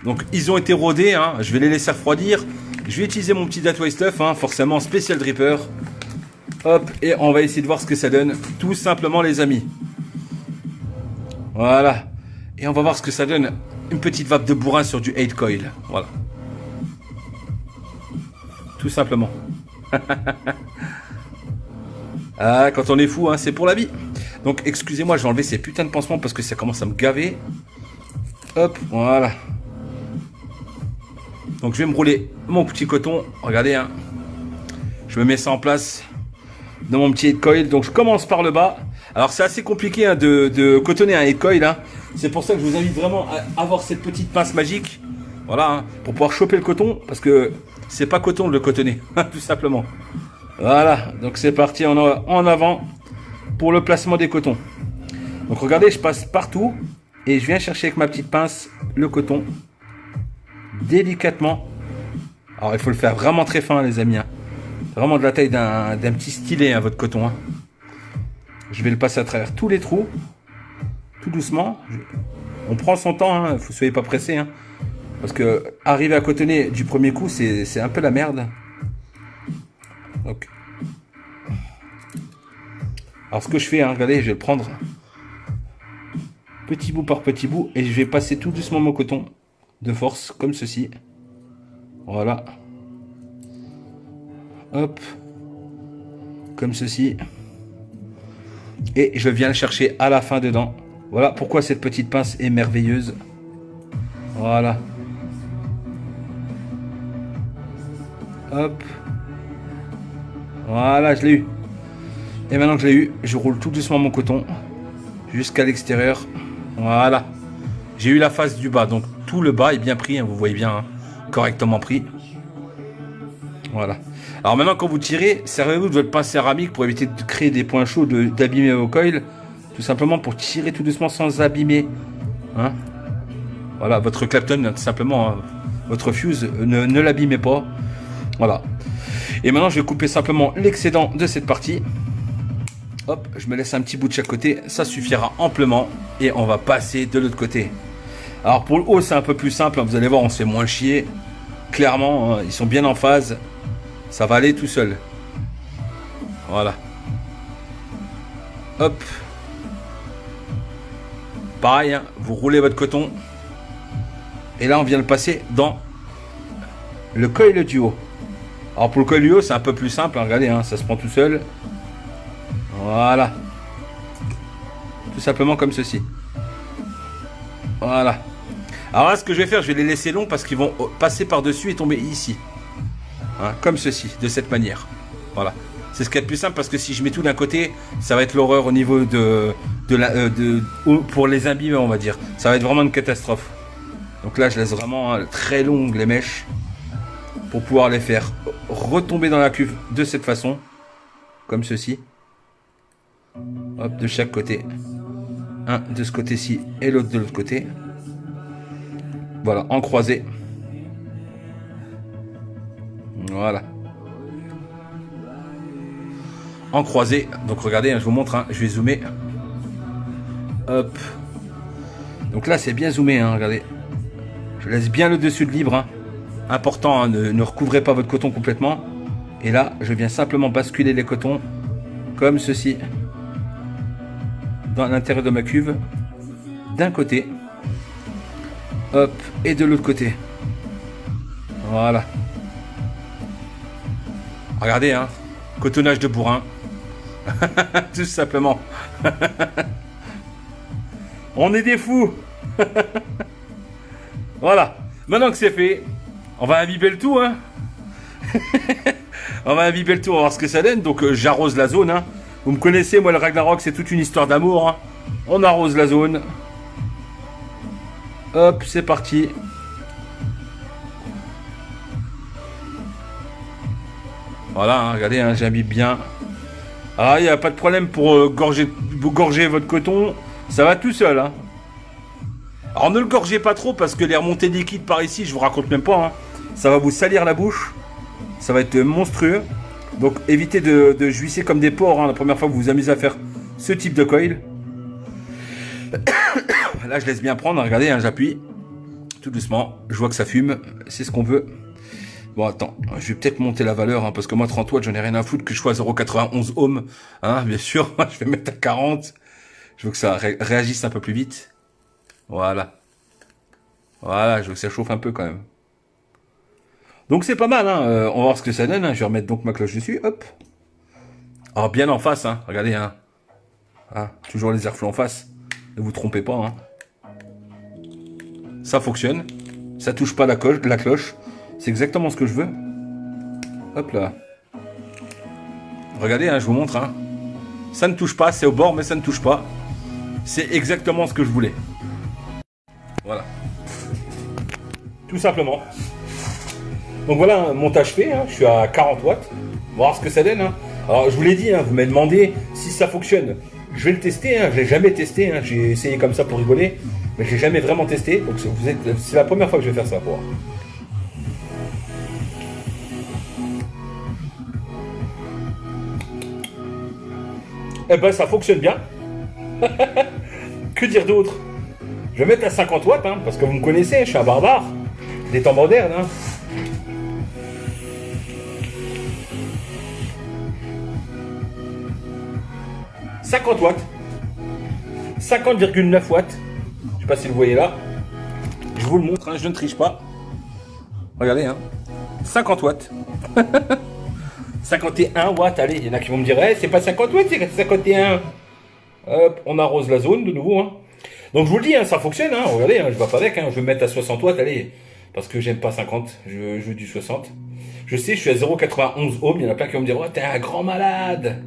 Donc ils ont été rodés. Hein. Je vais les laisser refroidir. Je vais utiliser mon petit Datway Stuff, hein, forcément spécial dripper. Hop, et on va essayer de voir ce que ça donne, tout simplement les amis. Voilà. Et on va voir ce que ça donne, une petite vape de bourrin sur du 8 coil. Voilà. Tout simplement. Ah, quand on est fou, hein, c'est pour la vie. Donc excusez-moi, je vais enlever ces putains de pansements parce que ça commence à me gaver. Hop, voilà. Donc je vais me rouler mon petit coton. Regardez, hein. Je me mets ça en place dans mon petit head coil. Donc je commence par le bas. Alors c'est assez compliqué hein, de cotonner un head coil. Hein. C'est pour ça que je vous invite vraiment à avoir cette petite pince magique. Voilà, hein, pour pouvoir choper le coton. Parce que c'est pas coton de le cotonner, tout simplement. Voilà, donc c'est parti en avant pour le placement des cotons. Donc regardez, je passe partout. Et je viens chercher avec ma petite pince le coton. Délicatement. Alors il faut le faire vraiment très fin les amis. Hein. Vraiment de la taille d'un petit stylet hein, votre coton. Hein. Je vais le passer à travers tous les trous. Tout doucement. On prend son temps. Hein. Vous ne soyez pas pressé. Hein. Parce que arriver à cotonner du premier coup c'est un peu la merde. Donc. Alors ce que je fais, hein, regardez, je vais le prendre petit bout par petit bout. Et je vais passer tout doucement mon coton. De force, comme ceci. Voilà. Hop. Comme ceci. Et je viens le chercher à la fin dedans. Voilà pourquoi cette petite pince est merveilleuse. Voilà. Hop. Voilà, je l'ai eu. Et maintenant que je l'ai eu, je roule tout doucement mon coton. Jusqu'à l'extérieur. Voilà. J'ai eu la face du bas, donc tout le bas est bien pris, hein, vous voyez bien, hein, correctement pris. Voilà. Alors maintenant, quand vous tirez, servez-vous de votre pince céramique pour éviter de créer des points chauds, d'abîmer vos coils. Tout simplement pour tirer tout doucement sans abîmer. Hein. Voilà, votre Clapton, tout simplement, hein, votre fuse, ne l'abîmez pas. Voilà. Et maintenant, je vais couper simplement l'excédent de cette partie. Hop, je me laisse un petit bout de chaque côté, ça suffira amplement. Et on va passer de l'autre côté. Alors pour le haut c'est un peu plus simple, hein, vous allez voir on se fait moins chier. Clairement, hein, ils sont bien en phase. Ça va aller tout seul. Voilà. Hop. Pareil, hein, vous roulez votre coton. Et là on vient le passer dans le coil du haut. Alors pour le coil du haut c'est un peu plus simple, hein, regardez, hein, ça se prend tout seul. Voilà. Tout simplement comme ceci. Voilà. Alors là, ce que je vais faire, je vais les laisser longs parce qu'ils vont passer par-dessus et tomber ici. Hein, comme ceci, de cette manière. Voilà. C'est ce qui est le plus simple parce que si je mets tout d'un côté, ça va être l'horreur au niveau pour les imbibes, on va dire. Ça va être vraiment une catastrophe. Donc là, je laisse vraiment hein, très longues les mèches pour pouvoir les faire retomber dans la cuve de cette façon. Comme ceci. Hop, de chaque côté. Un de ce côté-ci et l'autre de l'autre côté. Voilà, en croisé. Voilà. En croisé. Donc regardez, hein, je vous montre, hein, je vais zoomer. Hop. Donc là, c'est bien zoomé, hein, regardez. Je laisse bien le dessus de libre. Hein. Important, hein, ne recouvrez pas votre coton complètement. Et là, je viens simplement basculer les cotons comme ceci. Dans l'intérieur de ma cuve. D'un côté. Hop, et de l'autre côté. Voilà. Regardez, hein. Cotonnage de bourrin. Tout simplement. On est des fous. Voilà. Maintenant que c'est fait, on va imbiber le tout, hein. On va imbiber le tout, on va voir ce que ça donne. Donc j'arrose la zone, hein. Vous me connaissez, moi le Ragnarok c'est toute une histoire d'amour, hein. On arrose la zone. Hop, c'est parti. Voilà, hein, regardez, hein, j'imbibe bien. Ah, il n'y a pas de problème pour gorger votre coton. Ça va tout seul, hein. Alors ne le gorgez pas trop parce que les remontées de liquide par ici, je vous raconte même pas, hein. Ça va vous salir la bouche. Ça va être monstrueux. Donc évitez de jouisser comme des porcs, hein, la première fois que vous vous amusez à faire ce type de coil. Là je laisse bien prendre, regardez, hein, j'appuie. Tout doucement, je vois que ça fume, c'est ce qu'on veut. Bon attends, je vais peut-être monter la valeur, hein, parce que moi 30 watts j'en ai rien à foutre que je sois à 0,91 ohm. Hein, bien sûr, je vais mettre à 40. Je veux que ça réagisse un peu plus vite. Voilà. Voilà, je veux que ça chauffe un peu quand même. Donc c'est pas mal, hein. On va voir ce que ça donne, hein. Je vais remettre donc ma cloche dessus, hop. Alors bien en face, hein. Regardez, hein. Ah, toujours les airflows en face. Ne vous trompez pas, hein. Ça fonctionne. Ça touche pas la cloche. C'est exactement ce que je veux. Hop là. Regardez, hein, je vous montre, hein. Ça ne touche pas, c'est au bord, mais ça ne touche pas. C'est exactement ce que je voulais. Voilà. Tout simplement. Donc voilà, montage fait, hein. Je suis à 40 watts. On va voir ce que ça donne, hein. Alors je vous l'ai dit, hein, vous m'avez demandé si ça fonctionne. Je vais le tester, hein. Je l'ai jamais testé, hein. J'ai essayé comme ça pour rigoler, mais je l'ai jamais vraiment testé. Donc c'est la première fois que je vais faire ça pour voir. Eh ben ça fonctionne bien. Que dire d'autre? Je vais mettre à 50 watts, hein, parce que vous me connaissez, je suis un barbare. Des temps modernes, hein. « 50 watts. 50,9 watts. Je sais pas si vous voyez là. Je vous le montre, hein, je ne triche pas. Regardez, hein. 50 watts. 51 watts, allez, il y en a qui vont me dire, c'est pas 50 watts, c'est 51. Hop, on arrose la zone de nouveau, hein. Donc je vous le dis, hein, ça fonctionne, hein. Regardez, hein, je ne vais pas avec, hein. Je vais me mettre à 60 watts, allez. Parce que j'aime pas 50, je veux du 60. Je sais, je suis à 0,91 ohm, il y en a plein qui vont me dire, oh, t'es un grand malade.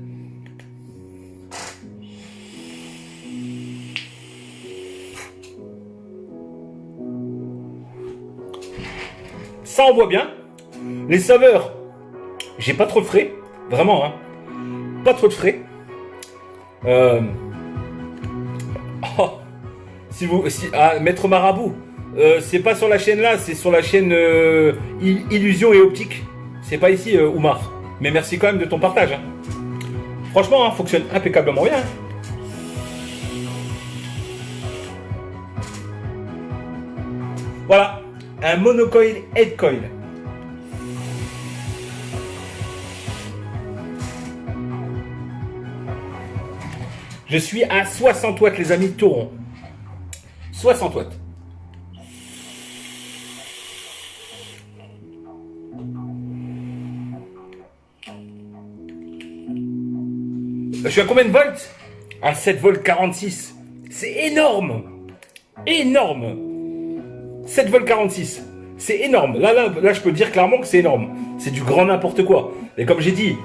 Ça envoie bien. Les saveurs, j'ai pas trop de frais. Vraiment, hein. Pas trop de frais. Maître Marabout, c'est pas sur la chaîne là, c'est sur la chaîne Illusion et Optique. C'est pas ici, Oumar. Mais merci quand même de ton partage, hein. Franchement, hein, fonctionne impeccablement bien. Voilà, un monocoil head coil. Je suis à 60 watts, les amis, tout rond. 60 watts. Je suis à combien de volts? À 7 volts 46. C'est énorme. Énorme. 7 volts 46. C'est énorme. Là, je peux dire clairement que c'est énorme. C'est du grand n'importe quoi. Et comme j'ai dit,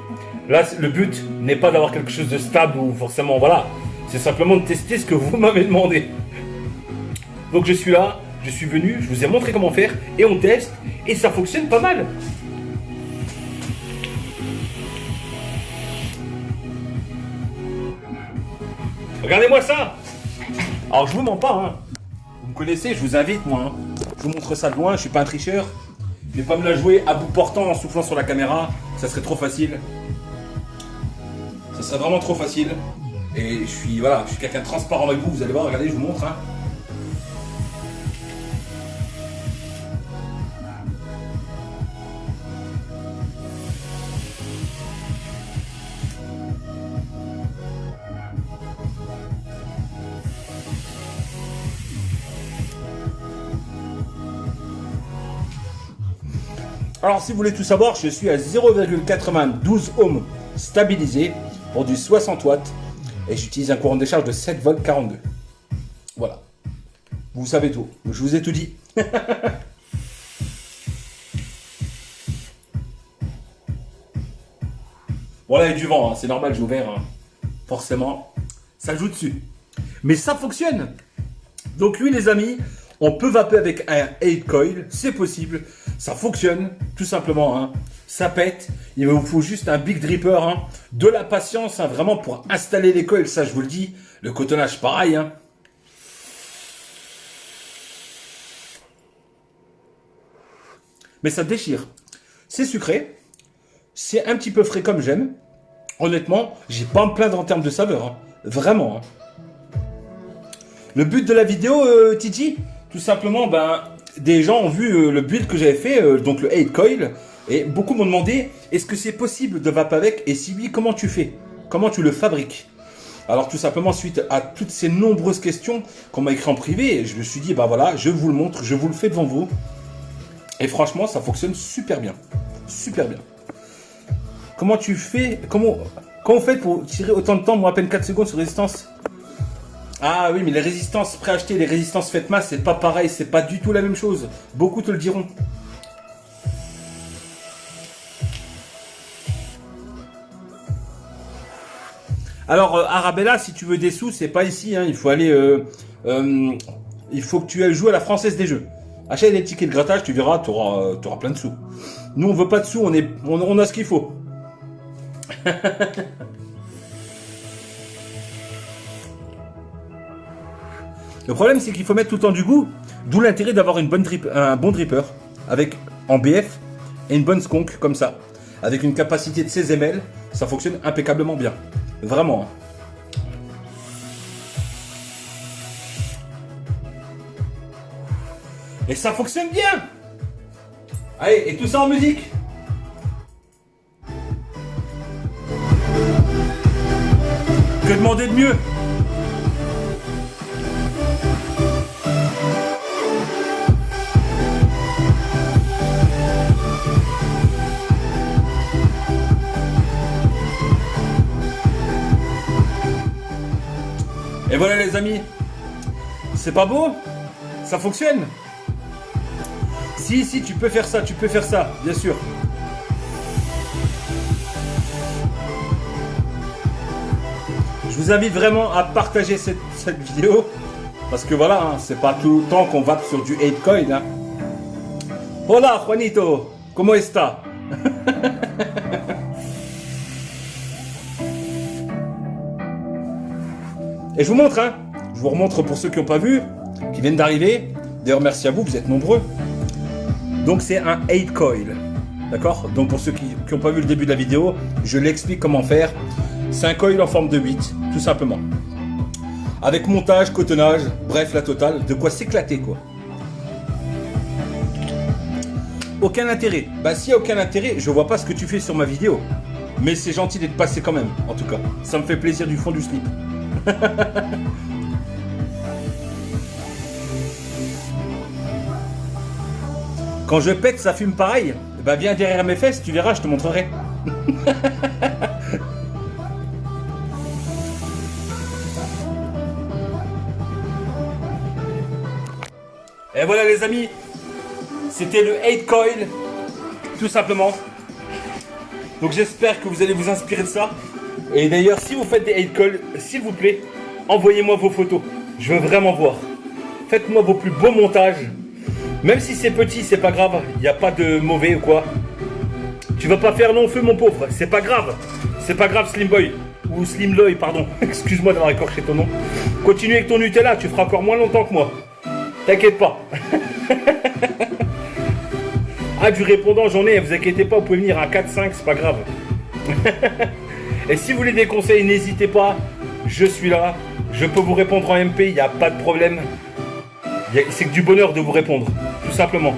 là, le but n'est pas d'avoir quelque chose de stable ou forcément, voilà. C'est simplement de tester ce que vous m'avez demandé. Donc je suis là, je suis venu, je vous ai montré comment faire et on teste et ça fonctionne pas mal. Regardez-moi ça. Alors je vous mens pas, hein. Vous me connaissez, je vous invite moi, hein. Je vous montre ça de loin, je suis pas un tricheur. Je vais pas me la jouer à bout portant en soufflant sur la caméra, ça serait trop facile. Ça serait vraiment trop facile. Et je suis quelqu'un de transparent avec vous, vous allez voir, regardez, je vous montre, hein. Alors si vous voulez tout savoir, je suis à 0,92 ohms stabilisé pour du 60 watts et j'utilise un courant de décharge de 7 volts 42. Voilà. Vous savez tout. Je vous ai tout dit. Bon là il y a du vent, hein. C'est normal, j'ai ouvert. Hein. Forcément, ça joue dessus. Mais ça fonctionne. Donc oui les amis, on peut vaper avec un 8 coil, c'est possible. Ça fonctionne, tout simplement. Hein. Ça pète. Il vous faut juste un big dripper. Hein. De la patience, hein, vraiment pour installer les coils. Ça, je vous le dis. Le cotonnage, pareil. Hein. Mais ça déchire. C'est sucré. C'est un petit peu frais comme j'aime. Honnêtement, j'ai pas à me plaindre en termes de saveur. Hein. Vraiment. Hein. Le but de la vidéo, Titi, tout simplement, ben... Des gens ont vu le build que j'avais fait, donc le 8 coil, et beaucoup m'ont demandé est-ce que c'est possible de vaper avec, et si oui, comment tu fais, comment tu le fabriques. Alors tout simplement suite à toutes ces nombreuses questions qu'on m'a écrit en privé, je me suis dit bah voilà, je vous le montre, je vous le fais devant vous, et franchement ça fonctionne super bien, super bien. Comment tu fais, comment on fait pour tirer autant de temps, moi à peine 4 secondes sur résistance? Ah oui, mais les résistances préachetées, les résistances faites masse, c'est pas pareil, c'est pas du tout la même chose. Beaucoup te le diront. Alors, Arabella, si tu veux des sous, c'est pas ici, hein. Il faut aller... il faut que tu ailles jouer à la Française des Jeux. Achète des tickets de grattage, tu verras, tu auras plein de sous. Nous, on veut pas de sous, on a ce qu'il faut. Le problème, c'est qu'il faut mettre tout le temps du goût, d'où l'intérêt d'avoir un bon dripper avec en BF et une bonne skunk comme ça. Avec une capacité de 16 ml, ça fonctionne impeccablement bien. Vraiment. Et ça fonctionne bien. Allez, et tout ça en musique. Que demander de mieux? Et voilà les amis, c'est pas beau? Ça fonctionne? Si, tu peux faire ça, bien sûr. Je vous invite vraiment à partager cette vidéo, parce que voilà, hein, c'est pas tout le temps qu'on va sur du 8 coil. Hein. Hola Juanito, ¿cómo está? Et je vous montre, hein. Je vous remontre pour ceux qui n'ont pas vu, qui viennent d'arriver. D'ailleurs, merci à vous, vous êtes nombreux. Donc, c'est un 8 coil. D'accord? Donc, pour ceux qui n'ont pas vu le début de la vidéo, je l'explique comment faire. C'est un coil en forme de 8, tout simplement. Avec montage, cotonnage, bref, la totale. De quoi s'éclater, quoi. Aucun intérêt. Bah, s'il n'y a aucun intérêt, je vois pas ce que tu fais sur ma vidéo. Mais c'est gentil d'être passé quand même, en tout cas. Ça me fait plaisir du fond du slip. Quand je pète, ça fume pareil. Bah viens derrière mes fesses, tu verras, je te montrerai. Et voilà les amis, c'était le 8 coil, tout simplement. Donc j'espère que vous allez vous inspirer de ça. Et d'ailleurs, si vous faites des 8 coils, s'il vous plaît, envoyez-moi vos photos. Je veux vraiment voir. Faites-moi vos plus beaux montages. Même si c'est petit, c'est pas grave. Il n'y a pas de mauvais ou quoi. Tu vas pas faire long feu, mon pauvre. C'est pas grave. C'est pas grave, Slim Boy. Ou Slim Loy, pardon. Excuse-moi d'avoir écorché ton nom. Continue avec ton Nutella, tu feras encore moins longtemps que moi. T'inquiète pas. Ah, du répondant, j'en ai. Vous inquiétez pas, vous pouvez venir à 4-5, c'est pas grave. Et si vous voulez des conseils, n'hésitez pas. Je suis là. Je peux vous répondre en MP, il n'y a pas de problème. C'est que du bonheur de vous répondre, tout simplement.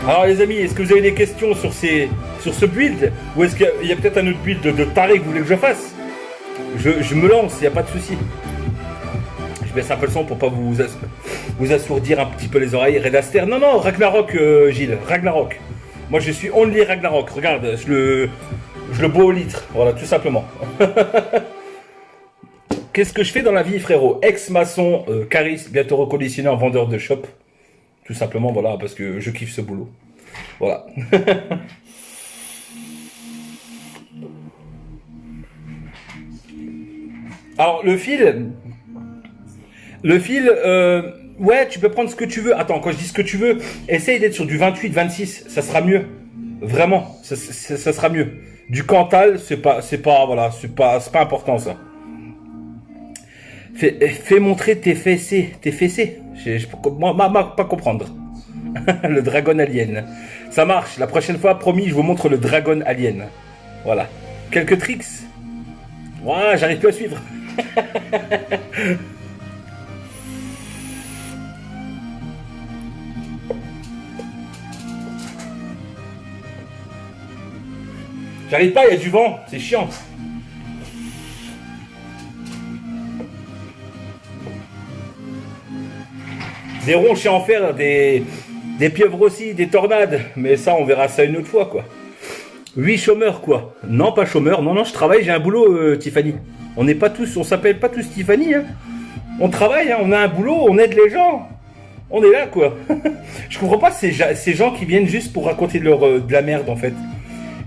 Alors les amis, est-ce que vous avez des questions sur ce build? Ou est-ce qu'il y a peut-être un autre build de taré que vous voulez que je fasse? Je me lance, il n'y a pas de souci. Je baisse un peu le son pour pas vous assourdir un petit peu les oreilles. Red Aster. Non, non, Ragnarok, Gilles. Ragnarok. Moi, je suis only Ragnarok. Regarde, je le bois au litre. Voilà, tout simplement. Qu'est-ce que je fais dans la vie, frérot? Ex-maçon, cariste, bientôt reconditionné en vendeur de shop. Tout simplement, voilà, parce que je kiffe ce boulot. Voilà. Alors, le fil, ouais, tu peux prendre ce que tu veux. Attends, quand je dis ce que tu veux, essaye d'être sur du 28, 26, ça sera mieux. Vraiment, ça sera mieux. Du Cantal, c'est pas important, ça. Fais montrer tes fessées. Moi, pas comprendre. Le dragon alien. Ça marche. La prochaine fois, promis, je vous montre le dragon alien. Voilà. Quelques tricks. Ouais, j'arrive plus à suivre. J'arrive pas, il y a du vent. C'est chiant. Des ronds chez enfer, des pieuvres aussi, des tornades. Mais ça, on verra ça une autre fois, quoi. 8 chômeurs, quoi. Non, pas chômeur. Non, je travaille, j'ai un boulot, Tiffany. On n'est pas tous, on s'appelle pas tous Tiffany, hein. On travaille, hein, on a un boulot, on aide les gens. On est là, quoi. Je comprends pas ces gens qui viennent juste pour raconter de la merde, en fait.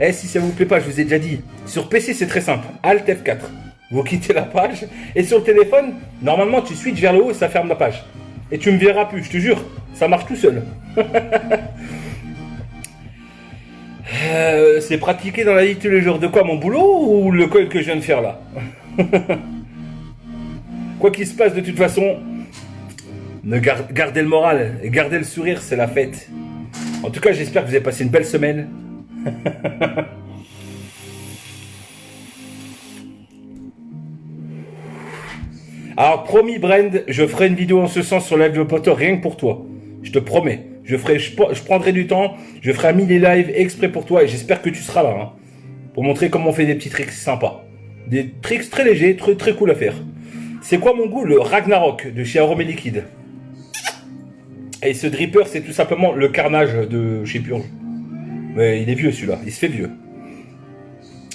Eh, si ça vous plaît pas, je vous ai déjà dit. Sur PC, c'est très simple. Alt F4. Vous quittez la page. Et sur le téléphone, normalement, tu switches vers le haut et ça ferme la page. Et tu me verras plus, je te jure. Ça marche tout seul. C'est pratiqué dans la vie de tous les jours. De quoi, mon boulot ou le col que je viens de faire là? Quoi qu'il se passe, de toute façon, gardez le moral et gardez le sourire, c'est la fête. En tout cas, j'espère que vous avez passé une belle semaine. Alors, promis, Brand, je ferai une vidéo en ce sens sur Live Potter rien que pour toi. Je te promets. Je prendrai du temps, je ferai un mini live exprès pour toi et j'espère que tu seras là. Hein, pour montrer comment on fait des petits tricks sympas. Des tricks très légers, très cool à faire. C'est quoi mon goût? Le Ragnarok de chez Aromé Liquide. Et ce dripper, c'est tout simplement le carnage de chez Purge. Mais il est vieux celui-là, il se fait vieux.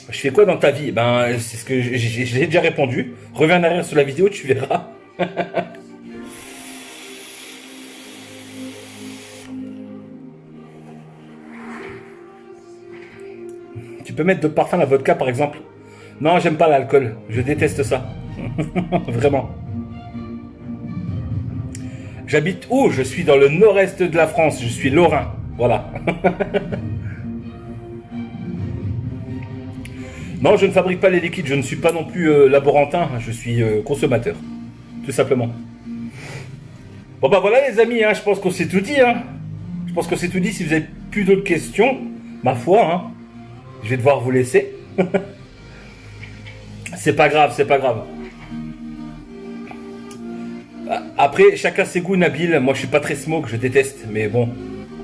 Je fais quoi dans ta vie? Ben, c'est ce que j'ai déjà répondu. Reviens en arrière sur la vidéo, tu verras. Tu peux mettre de parfum à la vodka par exemple? Non, j'aime pas l'alcool. Je déteste ça. Vraiment. J'habite où? Je suis dans le nord-est de la France. Je suis lorrain. Voilà. Non, je ne fabrique pas les liquides. Je ne suis pas non plus laborantin. Je suis consommateur. Tout simplement. Bon bah voilà les amis. Hein, je pense qu'on s'est tout dit. Hein. Je pense qu'on s'est tout dit. Si vous avez plus d'autres questions, ma foi, hein, je vais devoir vous laisser. C'est pas grave, c'est pas grave. Après, chacun ses goûts, Nabil. Moi, je suis pas très smoke, je déteste. Mais bon,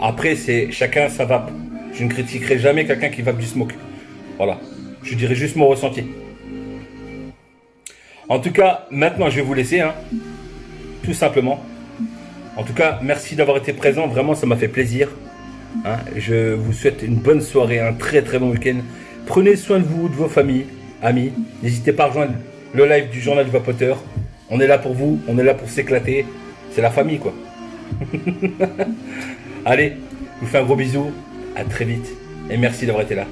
après, c'est chacun sa vape. Je ne critiquerai jamais quelqu'un qui vape du smoke. Voilà. Je dirais juste mon ressenti. En tout cas, maintenant, je vais vous laisser. Hein, tout simplement. En tout cas, merci d'avoir été présent. Vraiment, ça m'a fait plaisir. Hein, je vous souhaite une bonne soirée, un très bon week-end. Prenez soin de vous, de vos familles, amis. N'hésitez pas à rejoindre le live du journal du vapoteur. On est là pour vous, on est là pour s'éclater. C'est la famille, quoi. Allez, je vous fais un gros bisou. À très vite. Et merci d'avoir été là.